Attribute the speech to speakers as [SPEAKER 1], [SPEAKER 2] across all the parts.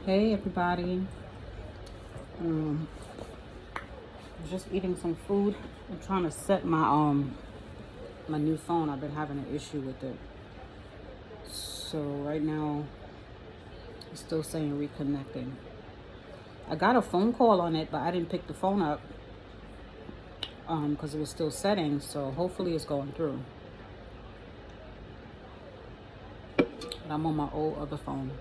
[SPEAKER 1] Hey everybody. Um, I was just eating some food. I'm trying to set my new phone. I've been having an issue with it. So right now it's still saying reconnecting. I got a phone call on it, but I didn't pick the phone up because it was still setting. So hopefully it's going through. But I'm on my old other phone.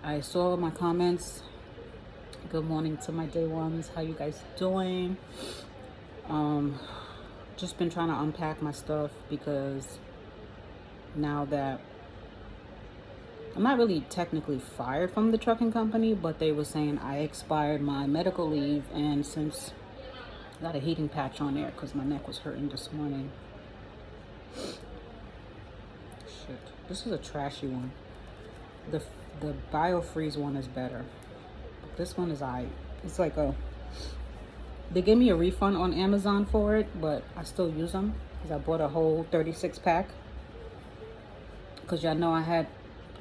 [SPEAKER 1] I saw my comments. Good morning to my day ones. How you guys doing? Just been trying to unpack my stuff because now that I'm not really technically fired from the trucking company, but they were saying I expired my medical leave, and since I got a heating patch on there because my neck was hurting this morning. Shit, this is a trashy one. The BioFreeze one is better, but this one is It's like they gave me a refund on Amazon for it, but I still use them because I bought a whole 36 pack. Because y'all know I had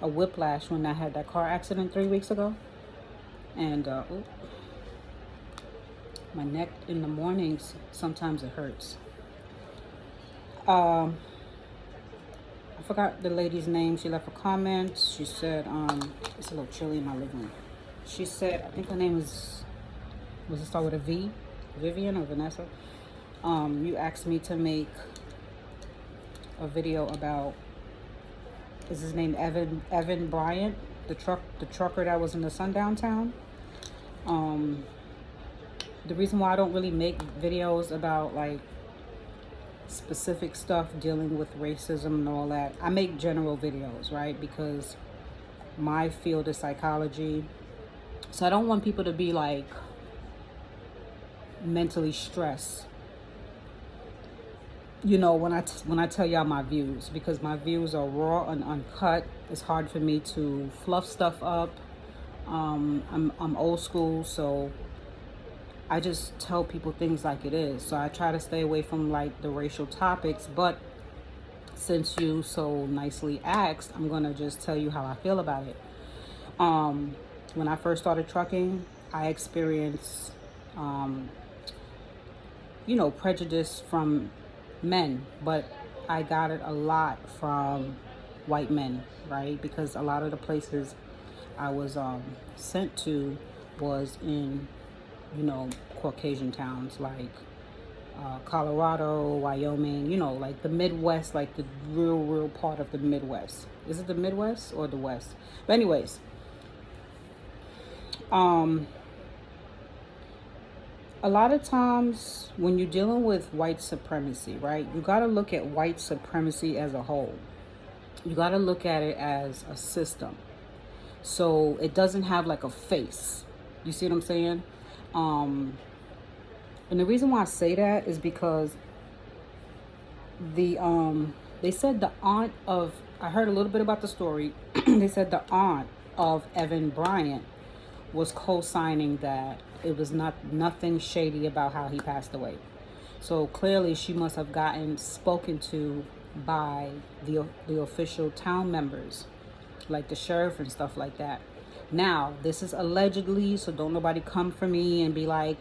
[SPEAKER 1] a whiplash when I had that car accident 3 weeks ago. And my neck in the mornings, sometimes it hurts. I forgot the lady's name. She left a comment. She said, it's a little chilly in my living room. She said, I think her name was it start with a V? Vivian or Vanessa? You asked me to make a video about, is his name Evan Bryant, the trucker that was in the Sundown town. The reason why I don't really make videos about like specific stuff dealing with racism and all that, I make general videos, right? Because my field is psychology, so I don't want people to be like mentally stressed, you know, when I tell y'all my views, because my views are raw and uncut. It's hard for me to fluff stuff up. I'm old school, so I just tell people things like it is. So I try to stay away from like the racial topics, but since you so nicely asked, I'm gonna just tell you how I feel about it. When I first started trucking, I experienced prejudice from men, but I got it a lot from white men, right? Because a lot of the places I was sent to was in, Caucasian towns like Colorado, Wyoming, like the Midwest, like the real part of the Midwest. Is it the Midwest or the West? But anyways, a lot of times when you're dealing with white supremacy, right, you got to look at white supremacy as a whole. You got to look at it as a system. So it doesn't have like a face. You see what I'm saying? And the reason why I say that is because they said the aunt of, I heard a little bit about the story. They said the aunt of Evan Bryant was co-signing that it was nothing shady about how he passed away. So clearly she must have gotten spoken to by the official town members, like the sheriff and stuff like that. Now, this is allegedly, so don't nobody come for me and be like,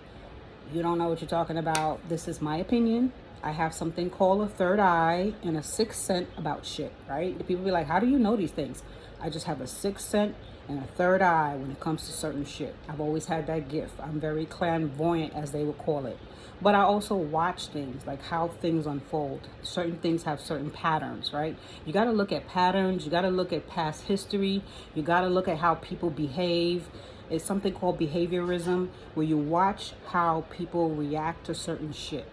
[SPEAKER 1] you don't know what you're talking about. This is my opinion. I have something called a third eye and a sixth sense about shit, right? The people be like, how do you know these things? I just have a sixth sense and a third eye when it comes to certain shit. I've always had that gift. I'm very clairvoyant, as they would call it. But I also watch things, like how things unfold. Certain things have certain patterns, right? You got to look at patterns. You got to look at past history. You got to look at how people behave. It's something called behaviorism, where you watch how people react to certain shit.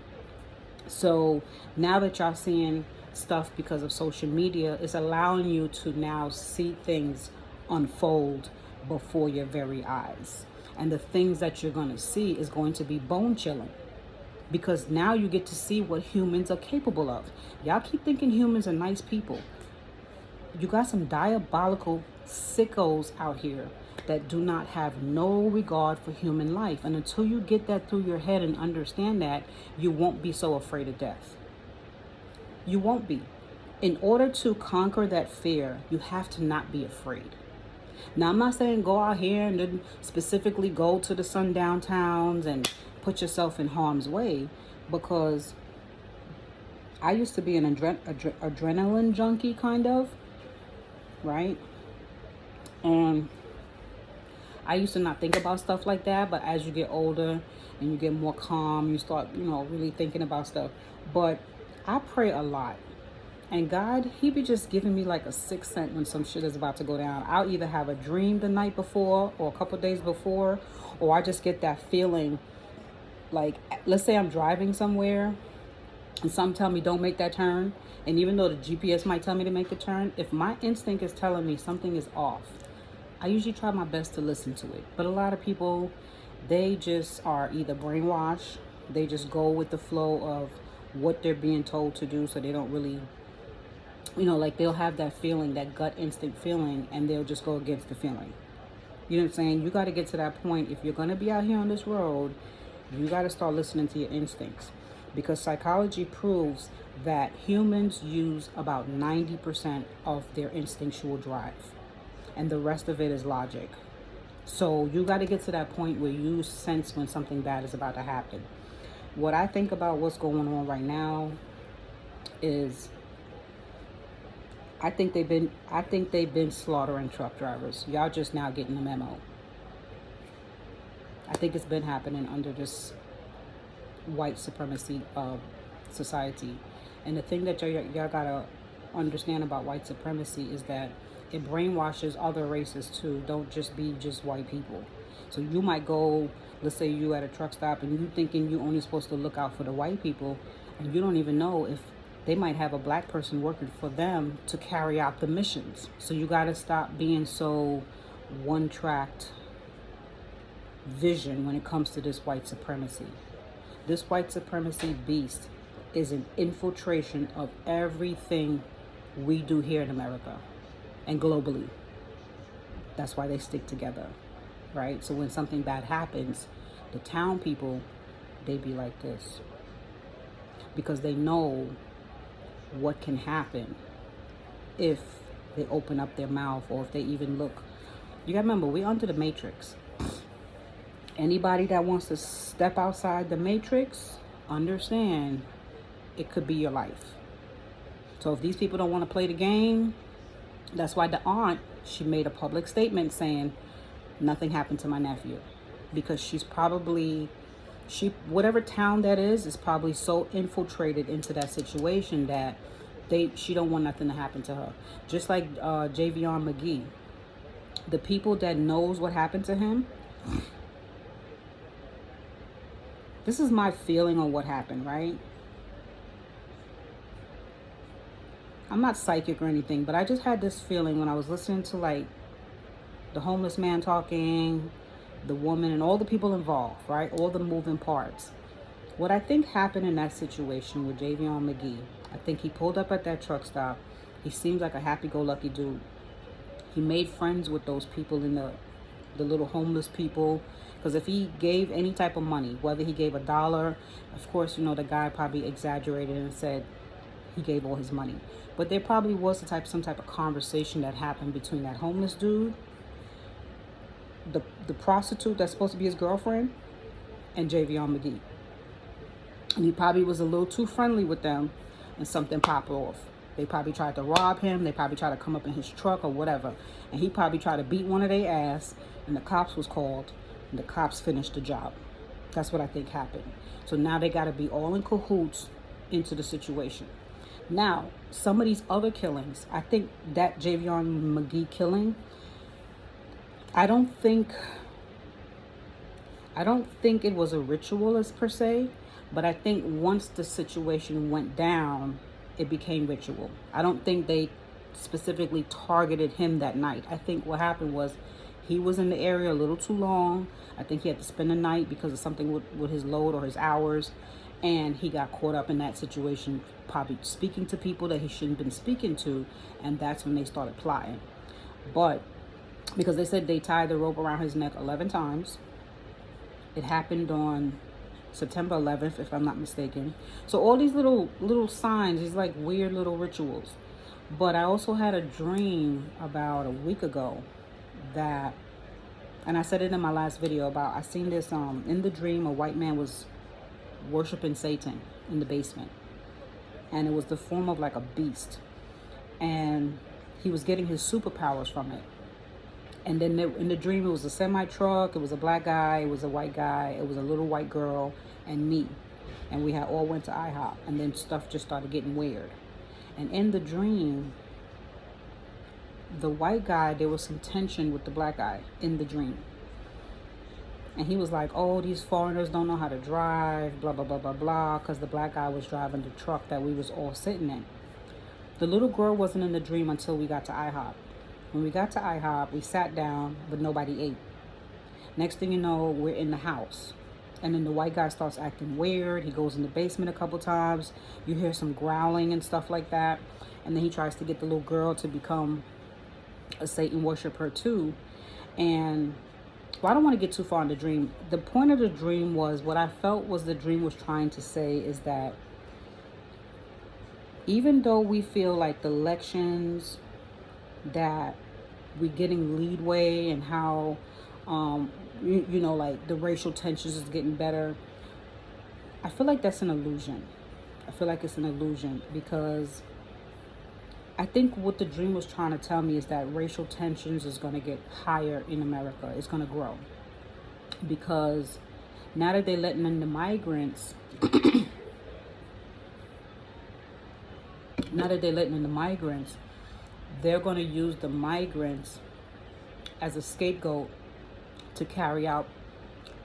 [SPEAKER 1] So now that y'all seeing stuff because of social media, it's allowing you to now see things unfold before your very eyes. And the things that you're going to see is going to be bone chilling, because now you get to see what humans are capable of. Y'all keep thinking humans are nice people. You got some diabolical sickos out here that do not have no regard for human life. And until you get that through your head and understand that, you won't be so afraid of death. You won't be. In order to conquer that fear, you have to not be afraid. Now, I'm not saying go out here and then specifically go to the sundown towns and put yourself in harm's way, because I used to be an adrenaline junkie, kind of, right? And I used to not think about stuff like that, but as you get older and you get more calm, you start, really thinking about stuff. But I pray a lot. And God, he be just giving me like a sixth sense when some shit is about to go down. I'll either have a dream the night before or a couple days before, or I just get that feeling like, let's say I'm driving somewhere and some tell me don't make that turn. And even though the GPS might tell me to make the turn, if my instinct is telling me something is off, I usually try my best to listen to it. But a lot of people, they just are either brainwashed, they just go with the flow of what they're being told to do, so they don't really, like they'll have that feeling, that gut instinct feeling, and they'll just go against the feeling. You know what I'm saying? You got to get to that point. If you're going to be out here on this road, you got to start listening to your instincts, because psychology proves that humans use about 90% of their instinctual drive, and the rest of it is logic. So you got to get to that point where you sense when something bad is about to happen. What I think about what's going on right now is I think they've been slaughtering truck drivers. Y'all just now getting the memo. I think it's been happening under this white supremacy society. And the thing that y'all gotta understand about white supremacy is that it brainwashes other races too. Don't just be just white people. So you might go, let's say you at a truck stop and you thinking you only supposed to look out for the white people, and you don't even know if they might have a black person working for them to carry out the missions. So you got to stop being so one-tracked vision when it comes to this white supremacy. This white supremacy beast is an infiltration of everything we do here in America and globally. That's why they stick together, right? So when something bad happens, the town people, they be like this, because they know what can happen if they open up their mouth, or if they even look. You gotta remember, we under the matrix. Anybody that wants to step outside the matrix, understand it could be your life. So if these people don't want to play the game, that's why the aunt, she made a public statement saying nothing happened to my nephew, because she's probably, whatever town that is probably so infiltrated into that situation that she don't want nothing to happen to her. Just like Javion McGee, the people that knows what happened to him. This is my feeling on what happened, right? I'm not psychic or anything, but I just had this feeling when I was listening to like the homeless man talking, the woman, and all the people involved, right? All the moving parts. What I think happened in that situation with Javion McGee, I think he pulled up at that truck stop. He seems like a happy-go-lucky dude. He made friends with those people in the little homeless people. Because if he gave any type of money, whether he gave $1, of course, the guy probably exaggerated and said he gave all his money. But there probably was some type of conversation that happened between that homeless dude, the prostitute that's supposed to be his girlfriend, and Javion McGee. And he probably was a little too friendly with them, and something popped off. They probably tried to rob him. They probably tried to come up in his truck or whatever. And he probably tried to beat one of their ass, and the cops was called, and the cops finished the job. That's what I think happened. So now they got to be all in cahoots into the situation. Now, some of these other killings, I think that Javion McGee killing, I don't think it was a ritualist per se, but I think once the situation went down, it became ritual. I don't think they specifically targeted him that night. I think what happened was he was in the area a little too long. I think he had to spend the night because of something with his load or his hours, and he got caught up in that situation, probably speaking to people that he shouldn't have been speaking to, and that's when they started plotting. But because they said they tied the rope around his neck 11 times. It happened on September 11th, if I'm not mistaken. So all these little signs, these like weird little rituals. But I also had a dream about a week ago that, and I said it in my last video about, I seen this in the dream. A white man was worshiping Satan in the basement, and it was the form of like a beast, and he was getting his superpowers from it. And then in the dream, it was a semi truck, it was a black guy, it was a white guy, it was a little white girl, and me, and we had all went to IHOP, and then stuff just started getting weird. And in the dream, the white guy, there was some tension with the black guy in the dream. And he was like, oh, these foreigners don't know how to drive, blah, blah, blah, blah, blah, because the black guy was driving the truck that we was all sitting in. The little girl wasn't in the dream until we got to IHOP. When we got to IHOP, we sat down, but nobody ate. Next thing you know, we're in the house. And then the white guy starts acting weird. He goes in the basement a couple times. You hear some growling and stuff like that. And then he tries to get the little girl to become a Satan worshiper too. And well, I don't want to get too far in the dream. The point of the dream was, what I felt was the dream was trying to say is that even though we feel like the elections, that we're getting leadway, and how you know, like the racial tensions is getting better, I feel like that's an illusion. I feel like it's an illusion, because I think what the dream was trying to tell me is that racial tensions is going to get higher in America. It's going to grow, because now that they're letting in the migrants, they're going to use the migrants as a scapegoat to carry out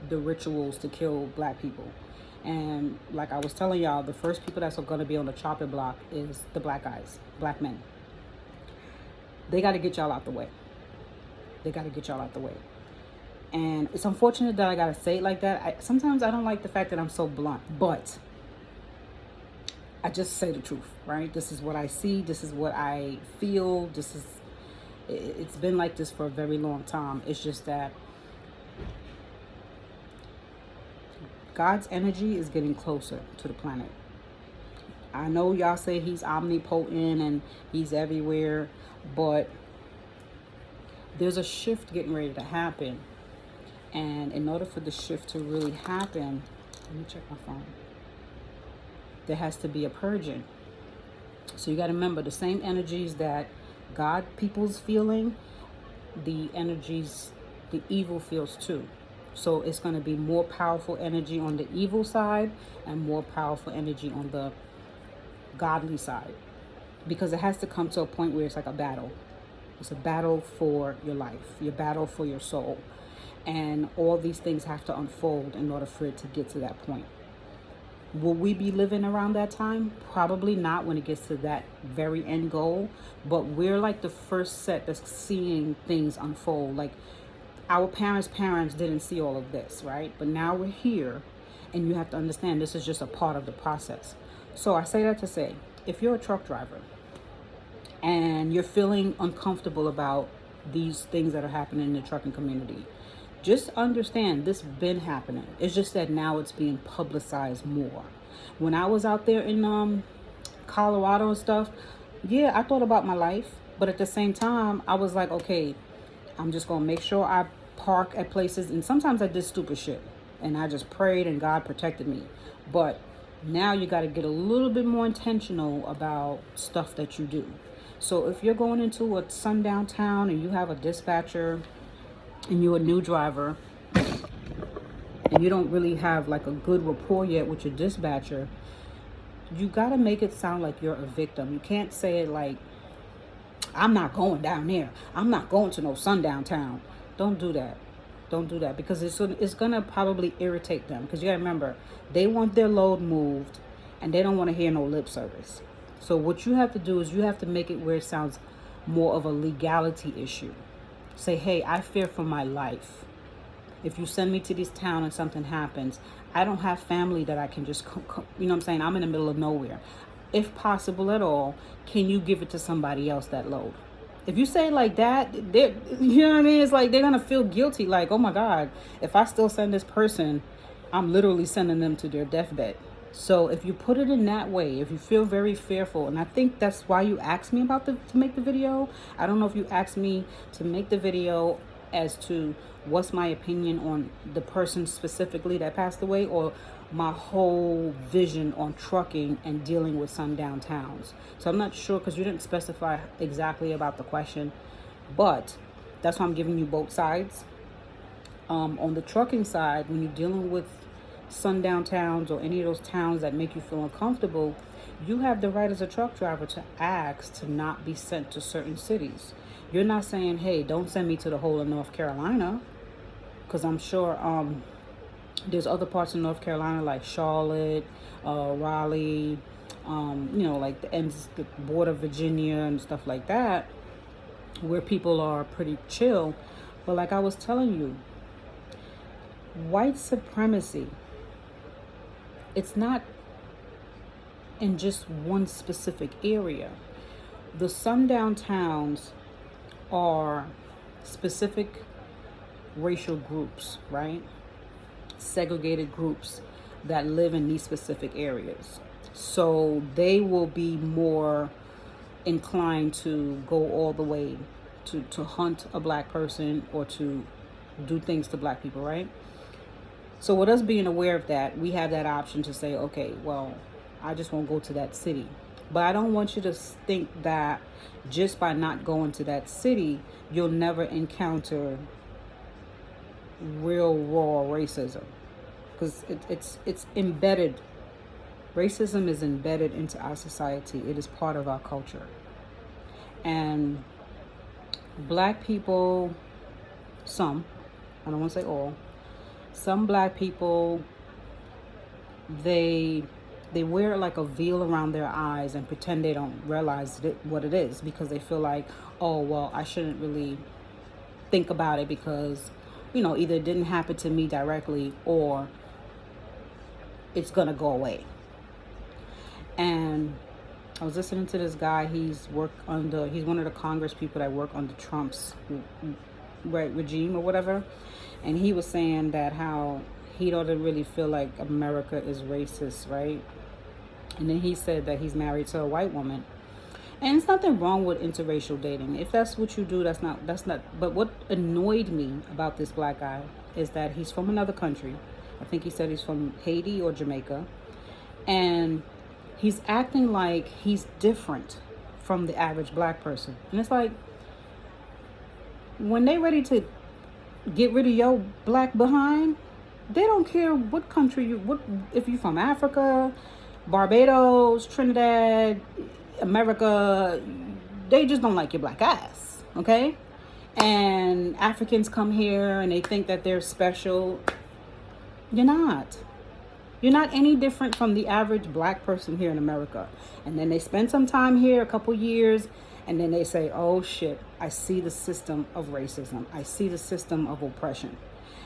[SPEAKER 1] the rituals to kill black people. And like I was telling y'all, the first people that's going to be on the chopping block is the black guys, black men. They got to get y'all out the way. And it's unfortunate that I got to say it like that. Sometimes I don't like the fact that I'm so blunt, but I just say the truth, right? This is what I see. This is what I feel. It's been like this for a very long time. It's just that God's energy is getting closer to the planet. I know y'all say he's omnipotent and he's everywhere, but there's a shift getting ready to happen. And in order for the shift to really happen, let me check my phone. There has to be a purging. So you got to remember, the same energies that God people's feeling, the energies the evil feels too. So it's going to be more powerful energy on the evil side and more powerful energy on the godly side, because it has to come to a point where it's like a battle. It's a battle for your life, your battle for your soul, and all these things have to unfold in order for it to get to that point. Will we be living around that time? Probably not when it gets to that very end goal, but we're like the first set that's seeing things unfold. Like our parents' didn't see all of this, right? But now we're here, and you have to understand this is just a part of the process. So I say that to say, if you're a truck driver and you're feeling uncomfortable about these things that are happening in the trucking community, just understand this been happening. It's just that now it's being publicized more. When I was out there in Colorado and stuff, yeah, I thought about my life, but at the same time, I was like, okay, I'm just gonna make sure I park at places. And sometimes I did stupid shit, and I just prayed and God protected me. But now you got to get a little bit more intentional about stuff that you do. So if you're going into a sundown town and you have a dispatcher and you're a new driver and you don't really have like a good rapport yet with your dispatcher, you got to make it sound like you're a victim. You can't say it like, I'm not going down there. I'm not going to no sundown town. Don't do that. Don't do that, because it's gonna probably irritate them, because you gotta remember, they want their load moved and they don't want to hear no lip service. So what you have to do is you have to make it where it sounds more of a legality issue. Say, hey, I fear for my life. If you send me to this town and something happens, I don't have family that I can just you know what I'm saying? I'm in the middle of nowhere. If possible at all, can you give it to somebody else, that load? If you say it like that, you know what I mean? It's like they're going to feel guilty. Like, oh my God, if I still send this person, I'm literally sending them to their deathbed. So if you put it in that way, if you feel very fearful, and I think that's why you asked me about to make the video. I don't know if you asked me to make the video as to what's my opinion on the person specifically that passed away, or my whole vision on trucking and dealing with sundown towns. So I'm not sure, because you didn't specify exactly about the question, but that's why I'm giving you both sides. On the trucking side, when you're dealing with sundown towns or any of those towns that make you feel uncomfortable, you have the right as a truck driver to ask to not be sent to certain cities. You're not saying, hey, don't send me to the whole of North Carolina, because I'm sure there's other parts of North Carolina like Charlotte, Raleigh, like the border of Virginia and stuff like that, where people are pretty chill. But like I was telling you, white supremacy, it's not in just one specific area. The sundown towns are specific racial groups, right? Segregated groups that live in these specific areas. So they will be more inclined to go all the way to hunt a black person or to do things to black people, right? So with us being aware of that, we have that option to say, okay, well, I just won't go to that city. But I don't want you to think that just by not going to that city, you'll never encounter real raw racism, because it's embedded. Racism is embedded into our society. It is part of our culture. And black people, I don't want to say all, some black people, they wear like a veil around their eyes and pretend they don't realize what it is, because they feel like, oh, well, I shouldn't really think about it because, either it didn't happen to me directly or it's going to go away. And I was listening to this guy. He's one of the Congress people that work under Trump's regime or whatever. And he was saying that how he doesn't really feel like America is racist, right? And then he said that he's married to a white woman. And there's nothing wrong with interracial dating. If that's what you do, that's not. But what annoyed me about this black guy is that he's from another country. I think he said he's from Haiti or Jamaica. And he's acting like he's different from the average black person. And it's like, when they ready to get rid of your black behind, they don't care what country if you're from Africa, Barbados, Trinidad, America, they just don't like your black ass, okay? And Africans come here and they think that they're special. You're not. You're not any different from the average black person here in America. And then they spend some time here, a couple years, and then they say, oh shit, I see the system of racism. I see the system of oppression.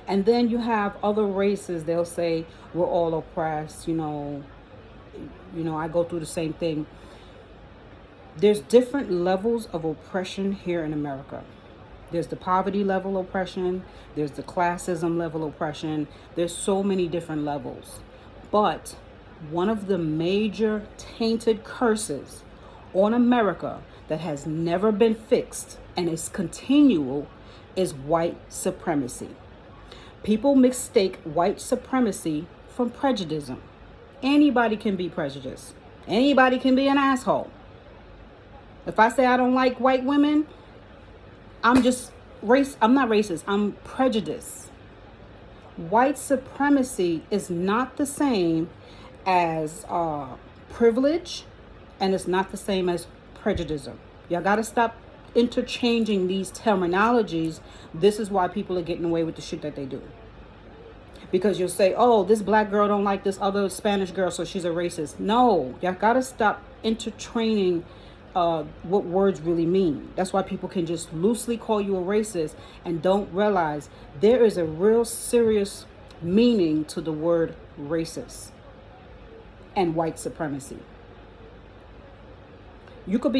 [SPEAKER 1] And then you have other races, they'll say, we're all oppressed, I go through the same thing. There's different levels of oppression here in America. There's the poverty level oppression. There's the classism level oppression. There's so many different levels. But one of the major tainted curses on America that has never been fixed and is continual is white supremacy. People mistake white supremacy from prejudice. Anybody can be prejudiced. Anybody can be an asshole. If I say I don't like white women, I'm not racist, I'm prejudiced. White supremacy is not the same as privilege, and it's not the same as prejudice. Y'all got to stop interchanging these terminologies. This is why people are getting away with the shit that they do. Because you'll say, oh, this black girl don't like this other Spanish girl, so she's a racist. No, y'all got to stop intertraining what words really mean. That's why people can just loosely call you a racist and don't realize there is a real serious meaning to the word racist and white supremacy. You could be